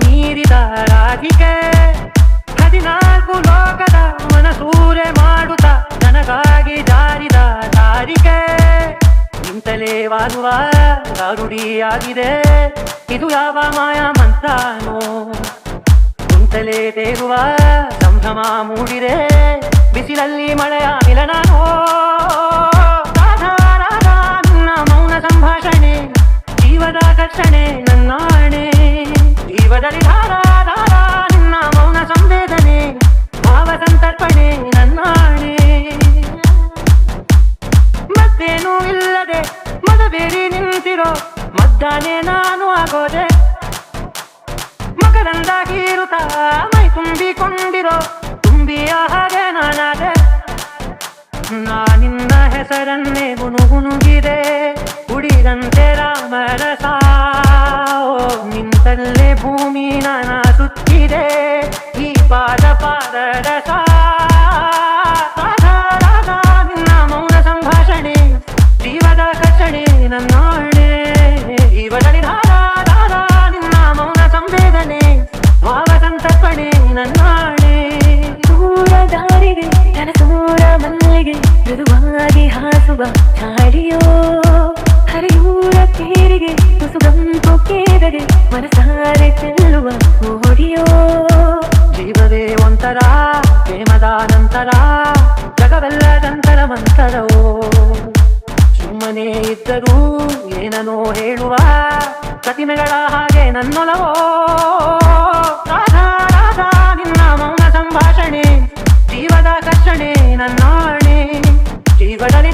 ಮೀರಿದ ರಾಧಿಕೆ 14 ಲೋಕದ ಮನಸೂರೆ ಮಾಡುತ್ತ ನನಗಾಗಿ ಜಾರಿದ ತಾರಿಕೆ ನಿಂತಲೇ ವಾದುವ ಗಾರುಡಿಯಾಗಿದೆ ಇದು ಯಾವ ಮಾಯಾ ಮಂತ್ರನೋ ಕುಂತಲೇ ತೇರುವ ಸಂಭ್ರಮ ಮೂಡಿದೆ ಬಿಸಿಲಲ್ಲಿ ಮಳೆಯ ಮಿಲನೋ ರಾಧಾ ರಾಧಾ ನಿನ್ನ ಮೌನ ಸಂಭಾಷಣೆ ಜೀವದ ಕರ್ಷಣೆ ನನ್ನಾಣೆ ಜೀವದಲ್ಲಿ ಧಾರಾ ಧಾರಾ ನಿನ್ನ ಮೌನ ಸಂವೇದನೆ ಭಾವ ಸಂತರ್ಪಣೆ ನನ್ನಾಣೆ ಮತ್ತೇನೂ ಇಲ್ಲದೆ ಮದಬೇರಿ ನಿಂತಿರೋ ಮದ್ದಾನೆ ನಾನು ಆಗೋದೆ ಮಕರಂದ ಹೀರುತ್ತಾ ಮೈ ತುಂಬಿಕೊಂಡಿರೋ ತುಂಬಿಯ ಹಾಗೆ ನಾನಾದೆ ನಿನ್ನ ಹೆಸರನ್ನೇ ಗುನುಗುನುಗಿದೆ ಉಡಿದಂತೆ ರಾಮರಸ ನಿಂತಲ್ಲೇ ಭೂಮಿ ನಾನ ಸುತ್ತಿದೆ ಈ ಪಾದ ಪಾದರಸ ರಾಧಾ ರಾಧಾ ನಿನ್ನ ಮೌನ ಸಂಭಾಷಣೆ ಜೀವದ ಕರ್ಷಣೆ ನನ್ನಾಣೆ ಜೀವದಲ್ಲಿ ಧಾರಾ ಧಾರಾ ನಿನ್ನ ಮೌನ ಸಂವೇದನೆ ಭಾವ ಸಂತರ್ಪಣೆ ನನ್ನಾಣೆ ದೂರ ದಾರಿಗೆ ಕನಸೂರ ಮಲ್ಲಿಗೆ ಮೃದುವಾಗಿ ಹಾಸುವ ಚಾಡಿಯೋ ಹರಿಯೂರ ತೇರಿಗೆ ತುಸುಗಂಪು ಕೇದರೆ ಮನಸಾರೆ ಚೆಲ್ಲುವ ಓಡಿಯೋ ಜೀವವೇ ಒಂಥರ ಪ್ರೇಮದ ನಂತರ ಜಗವೆಲ್ಲದಂತರ ಮಂತರವೋ ಸುಮ್ಮನೆ ಇದ್ದರೂ ಏನನೋ ಹೇಳುವ ಪ್ರತಿಮೆಗಳ ಹಾಗೆ ನನ್ನೊಲವೋ ರಾಧಾ ರಾಧಾ ನಿನ್ನ ಮೌನ ಸಂಭಾಷಣೆ ಜೀವದ ಕರ್ಷಣೆ ನನ್ನಾಣೆ ಜೀವದಲ್ಲಿ